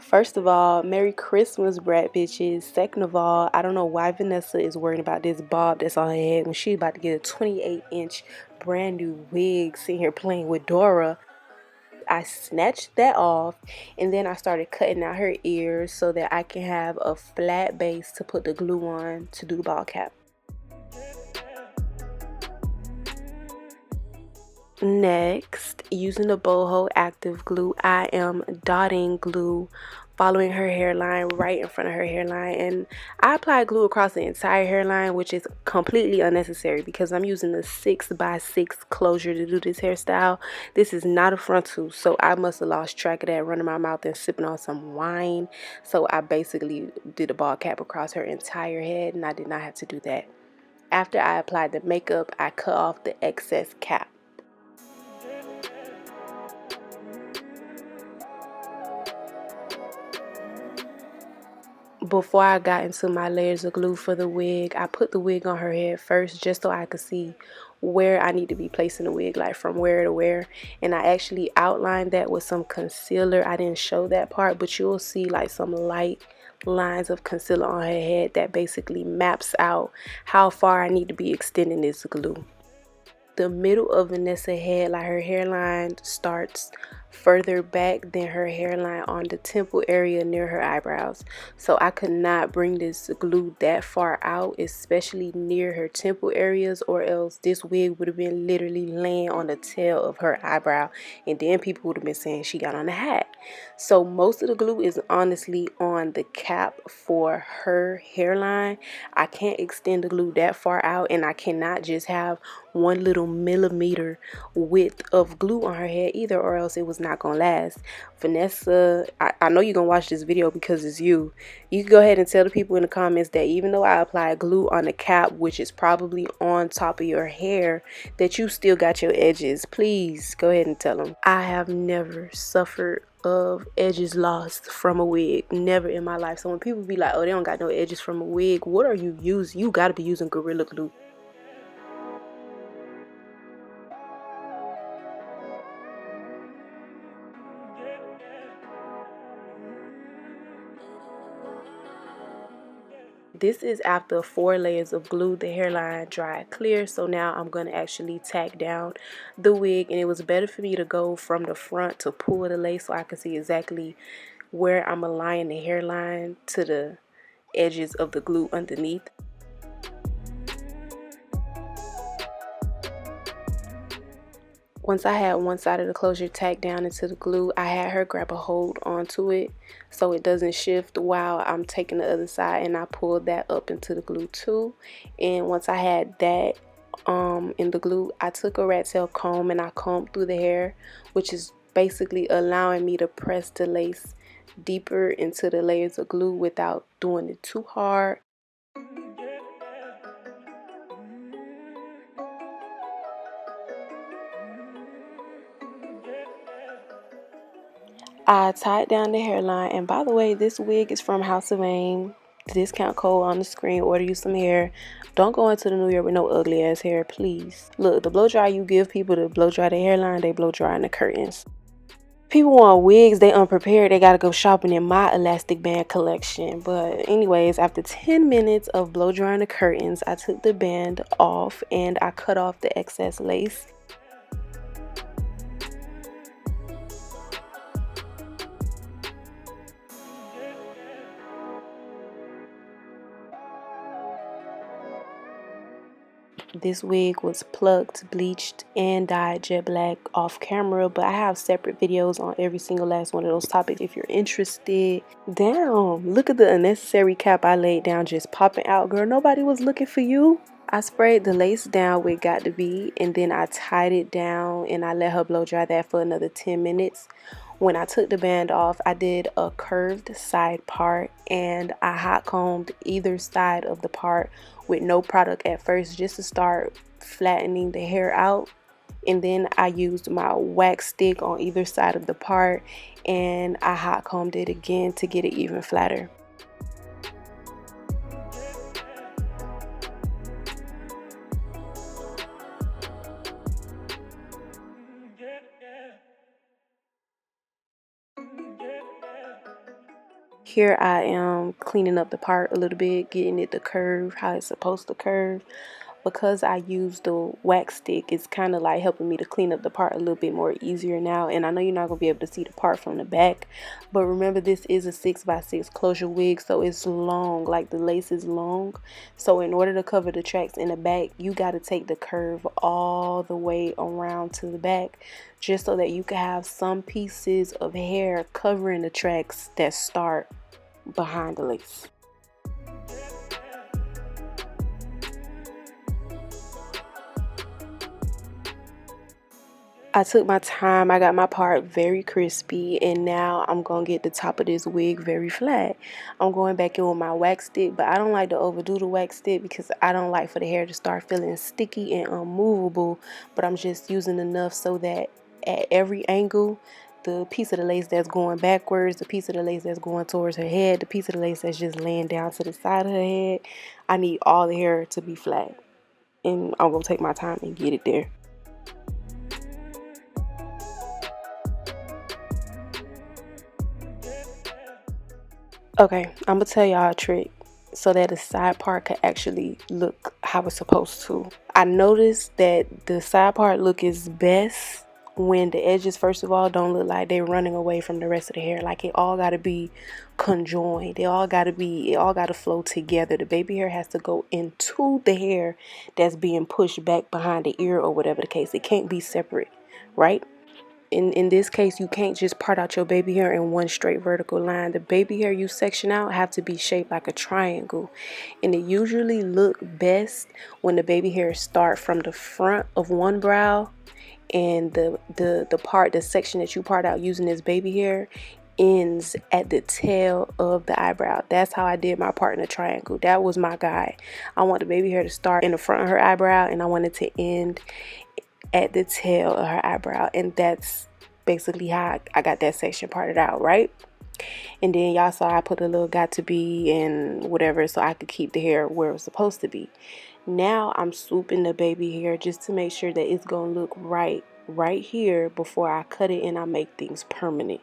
First of all, Merry Christmas, brat bitches. Second of all, I don't know why Vanessa is worrying about this bob that's on her head when she's about to get a 28-inch brand new wig sitting here playing with Dora. I snatched that off and then I started cutting out her ears so that I can have a flat base to put the glue on to do the ball cap. Next, using the boho active glue, I am dotting glue following her hairline right in front of her hairline, and I apply glue across the entire hairline, which is completely unnecessary because I'm using the 6x6 closure to do this hairstyle. This is not a frontal, so I must have lost track of that running my mouth and sipping on some wine. So I basically did a ball cap across her entire head, and I did not have to do that. After I applied the makeup, I cut off the excess cap. Before I got into my layers of glue for the wig, I put the wig on her head first just so I could see where I need to be placing the wig, like from where to where. And I actually outlined that with some concealer. I didn't show that part, but you'll see like some light lines of concealer on her head that basically maps out how far I need to be extending this glue. The middle of Vanessa's head, like her hairline starts further back than her hairline on the temple area near her eyebrows, so I could not bring this glue that far out, especially near her temple areas, or else this wig would have been literally laying on the tail of her eyebrow, and then people would have been saying she got on a hat. So most of the glue is honestly on the cap for her hairline. I can't extend the glue that far out, and I cannot just have one little millimeter width of glue on her head either, or else it was not gonna last. Vanessa, I know you're gonna watch this video because it's you. You can go ahead and tell the people in the comments that even though I applied glue on the cap, which is probably on top of your hair, that you still got your edges. Please go ahead and tell them. I have never suffered of edges lost from a wig, never in my life. So when people be like, oh, they don't got no edges from a wig, what are you using? You gotta be using Gorilla Glue. This is after 4 layers of glue. The hairline dried clear, so now I'm going to actually tack down the wig, and it was better for me to go from the front to pull the lace so I can see exactly where I'm aligning the hairline to the edges of the glue underneath. Once I had one side of the closure tacked down into the glue, I had her grab a hold onto it so it doesn't shift while I'm taking the other side, and I pulled that up into the glue too. And once I had that in the glue, I took a rat tail comb and I combed through the hair, which is basically allowing me to press the lace deeper into the layers of glue without doing it too hard. I tied down the hairline, and by the way, this wig is from House of Aim. The discount code on the screen. Order you some hair. Don't go into the New Year with no ugly ass hair, please. Look, the blow dry you give people to blow dry their hairline, they blow dry in the curtains. People want wigs, they unprepared, they gotta go shopping in my elastic band collection. But anyways, after 10 minutes of blow drying the curtains, I took the band off and I cut off the excess lace. This wig was plucked, bleached, and dyed jet black off camera, but I have separate videos on every single last one of those topics if you're interested. Damn, look at the unnecessary cap I laid down just popping out, girl. Nobody was looking for you. I sprayed the lace down where it got to be, and then I tied it down and I let her blow dry that for another 10 minutes. When I took the band off, I did a curved side part and I hot combed either side of the part with no product at first just to start flattening the hair out. And then I used my wax stick on either side of the part and I hot combed it again to get it even flatter. Here I am cleaning up the part a little bit, getting it to curve how it's supposed to curve. Because I use the wax stick, it's kind of like helping me to clean up the part a little bit more easier now. And I know you're not going to be able to see the part from the back, but remember, this is a 6x6 closure wig, so it's long, like the lace is long. So in order to cover the tracks in the back, you got to take the curve all the way around to the back, just so that you can have some pieces of hair covering the tracks that start behind the lace. I took my time, I got my part very crispy, and now I'm going to get the top of this wig very flat. I'm going back in with my wax stick, but I don't like to overdo the wax stick because I don't like for the hair to start feeling sticky and unmovable, but I'm just using enough so that at every angle, the piece of the lace that's going backwards, the piece of the lace that's going towards her head, the piece of the lace that's just laying down to the side of her head, I need all the hair to be flat, and I'm going to take my time and get it there. Okay, I'm gonna tell y'all a trick so that the side part could actually look how it's supposed to. I noticed that the side part look is best when the edges, first of all, don't look like they're running away from the rest of the hair. Like it all gotta be conjoined. It all gotta flow together. The baby hair has to go into the hair that's being pushed back behind the ear or whatever the case. It can't be separate, right? In this case, you can't just part out your baby hair in one straight vertical line. The baby hair you section out have to be shaped like a triangle, and it usually look best when the baby hair start from the front of one brow, and the section that you part out using this baby hair ends at the tail of the eyebrow. That's how I did my part in a triangle. That was my guide. I want the baby hair to start in the front of her eyebrow, and I want it to end at the tail of her eyebrow, and that's basically how I got that section parted out, right? And then y'all saw I put a little got to be and whatever so I could keep the hair where it was supposed to be. Now I'm swooping the baby hair just to make sure that it's gonna look right here before I cut it and I make things permanent.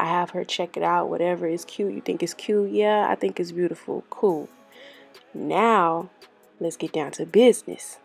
I have her check it out, whatever is cute. You think it's cute? Yeah, I think it's beautiful. Cool. Now let's get down to business.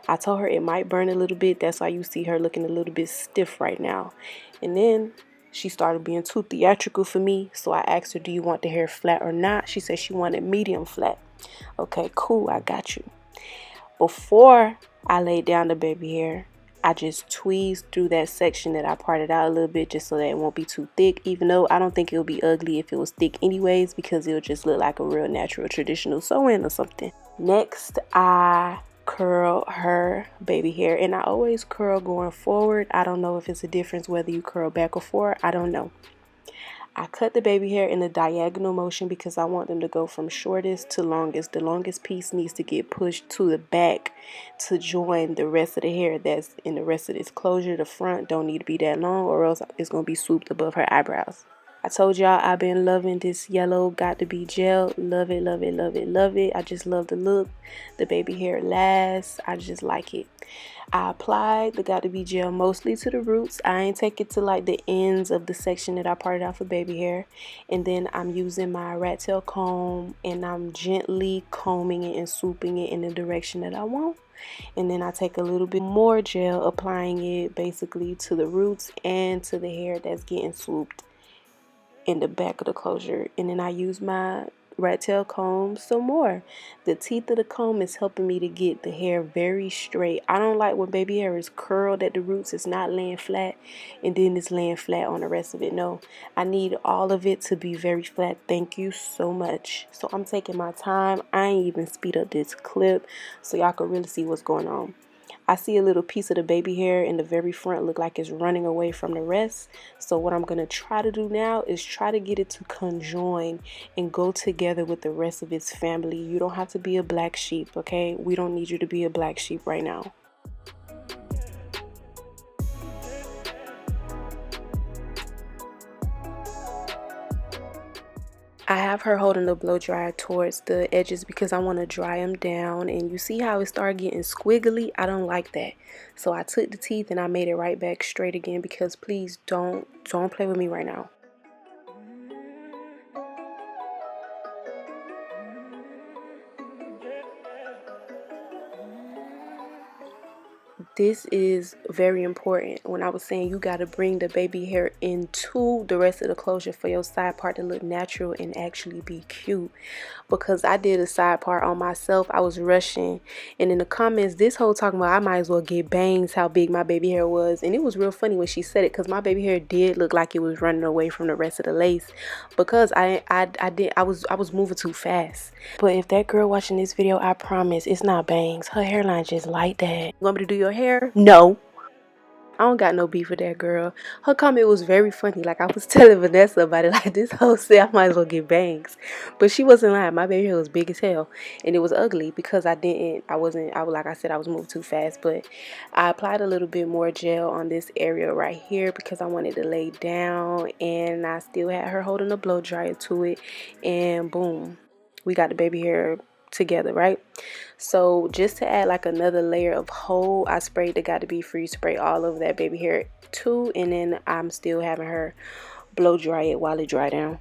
I told her it might burn a little bit. That's why you see her looking a little bit stiff right now. And then she started being too theatrical for me. So I asked her, do you want the hair flat or not? She said she wanted medium flat. Okay, cool. I got you. Before I laid down the baby hair, I just tweezed through that section that I parted out a little bit just so that it won't be too thick, even though I don't think it would be ugly if it was thick anyways, because it'll just look like a real natural traditional sew-in or something. Next, I curl her baby hair, and I always curl going forward. I don't know if it's a difference whether you curl back or forward. I don't know. I cut the baby hair in a diagonal motion because I want them to go from shortest to longest. The longest piece needs to get pushed to the back to join the rest of the hair that's in the rest of this closure. The front don't need to be that long or else it's going to be swooped above her eyebrows. I told y'all I've been loving this yellow got to be gel. Love it, love it, love it, love it. I just love the look. The baby hair lasts. I just like it. I applied the got to be gel mostly to the roots. I ain't take it to like the ends of the section that I parted out for baby hair. And then I'm using my rat tail comb and I'm gently combing it and swooping it in the direction that I want. And then I take a little bit more gel, applying it basically to the roots and to the hair that's getting swooped in the back of the closure. And then I use my rat tail comb some more. The teeth of the comb is helping me to get the hair very straight. I don't like when baby hair is curled at the roots. It's not laying flat and then it's laying flat on the rest of it. No, I need all of it to be very flat. Thank you so much. So I'm taking my time. I ain't even speed up this clip so y'all can really see what's going on. I see a little piece of the baby hair in the very front look like it's running away from the rest. So what I'm going to try to do now is try to get it to conjoin and go together with the rest of its family. You don't have to be a black sheep, okay? We don't need you to be a black sheep right now. I have her holding the blow dryer towards the edges because I want to dry them down, and you see how it started getting squiggly? I don't like that. So I took the teeth and I made it right back straight again because please don't play with me right now. This is very important. When I was saying you got to bring the baby hair into the rest of the closure for your side part to look natural and actually be cute, because I did a side part on myself. I was rushing, and in the comments this whole talking about I might as well get bangs how big my baby hair was. And it was real funny when she said it, because my baby hair did look like it was running away from the rest of the lace, because I was moving too fast. But if that girl watching this video, I promise it's not bangs. Her hairline just like that. You want me to do your hair? No. I don't got no beef with that girl. Her comment was very funny. Like, I was telling Vanessa about it. Like, this whole said I might as well get bangs. But she wasn't lying. My baby hair was big as hell. And it was ugly because like I said, I was moving too fast. But I applied a little bit more gel on this area right here because I wanted to lay down. And I still had her holding a blow dryer to it. And boom, we got the baby hair together, right? So just to add like another layer of hold, I sprayed the Got to Be Free spray all over that baby hair too, and then I'm still having her blow dry it while it dry down.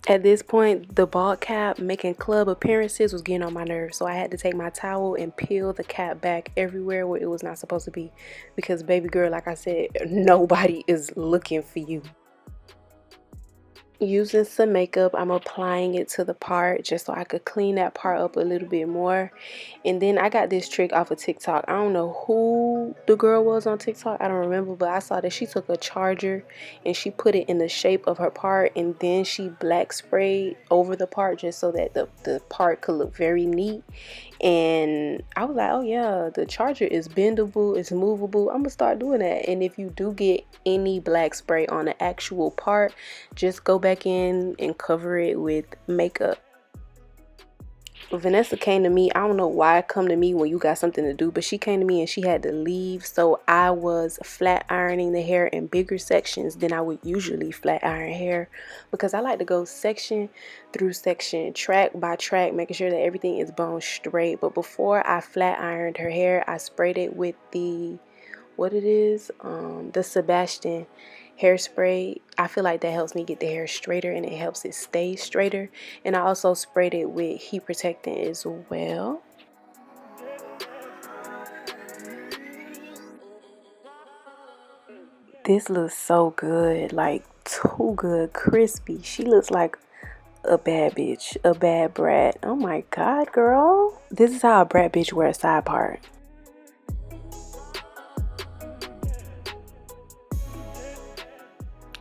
At this point, the bald cap making club appearances was getting on my nerves, so I had to take my towel and peel the cap back everywhere where it was not supposed to be, because baby girl, like I said, nobody is looking for you. Using some makeup, I'm applying it to the part just so I could clean that part up a little bit more. And then I got this trick off of TikTok. I don't know who the girl was on TikTok, I don't remember, but I saw that she took a charger and she put it in the shape of her part, and then she black sprayed over the part just so that the part could look very neat. And I was like, oh yeah, the charger is bendable, it's movable, I'm gonna start doing that. And if you do get any black spray on the actual part, just go back in and cover it with makeup. Vanessa came to me. I don't know why come to me when you got something to do, but she came to me and she had to leave, so I was flat ironing the hair in bigger sections than I would usually flat iron hair, because I like to go section through section, track by track, making sure that everything is bone straight. But before I flat ironed her hair, I sprayed it with the Sebastian hairspray. I feel like that helps me get the hair straighter and it helps it stay straighter. And I also sprayed it with heat protectant as well. This looks so good, like too good, crispy. She looks like a bad bitch, a bad brat. Oh my god, girl. This is how a brat bitch wears a side part.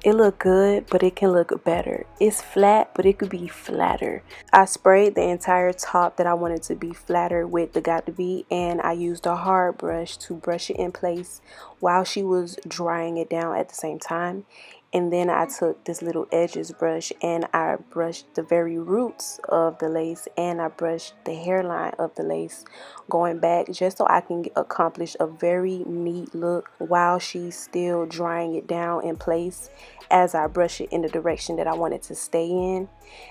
It look good, but it can look better. It's flat, but it could be flatter. I sprayed the entire top that I wanted to be flatter with the Got to Be, and I used a hard brush to brush it in place while she was drying it down at the same time. And then I took this little edges brush and I brushed the very roots of the lace, and I brushed the hairline of the lace going back, just so I can accomplish a very neat look while she's still drying it down in place as I brush it in the direction that I want it to stay in.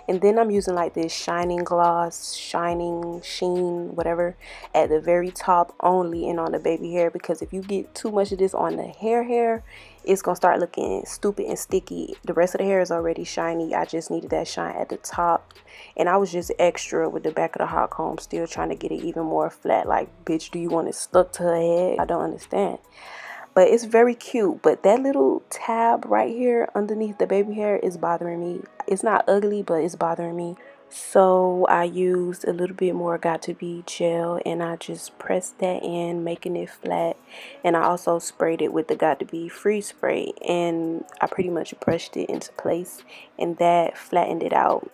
And then I'm using like this shining gloss, shining sheen, whatever, at the very top only and on the baby hair, because if you get too much of this on the hair, it's gonna start looking stupid and sticky. The rest of the hair is already shiny. I just needed that shine at the top, and I was just extra with the back of the hot comb, still trying to get it even more flat. Like, bitch, do you want it stuck to her head? I don't understand. But it's very cute. But that little tab right here underneath the baby hair is bothering me. It's not ugly, but it's bothering me. So I used a little bit more Got to Be gel, and I just pressed that in, making it flat. And I also sprayed it with the Got to Be Free spray, and I pretty much brushed it into place, and that flattened it out.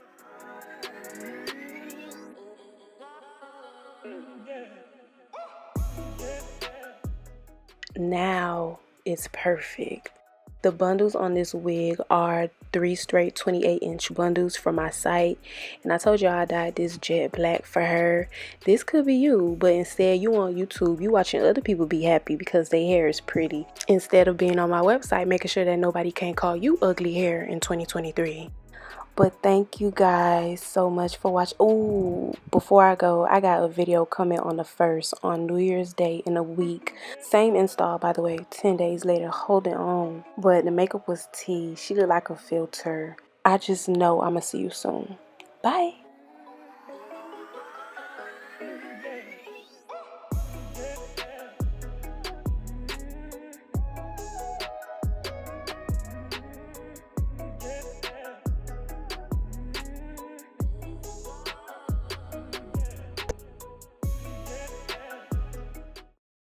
Now it's perfect. The bundles on this wig are 3 straight 28-inch bundles from my site, and I told y'all I dyed this jet black for her. This could be you, but instead you on YouTube, you watching other people be happy because their hair is pretty, instead of being on my website making sure that nobody can call you ugly hair in 2023. But thank you guys so much for watching. Oh, before I go, I got a video coming on the 1st, on New Year's Day, in a week. Same install, by the way, 10 days later. Hold it on. But the makeup was tea. She looked like a filter. I just know I'm going to see you soon. Bye.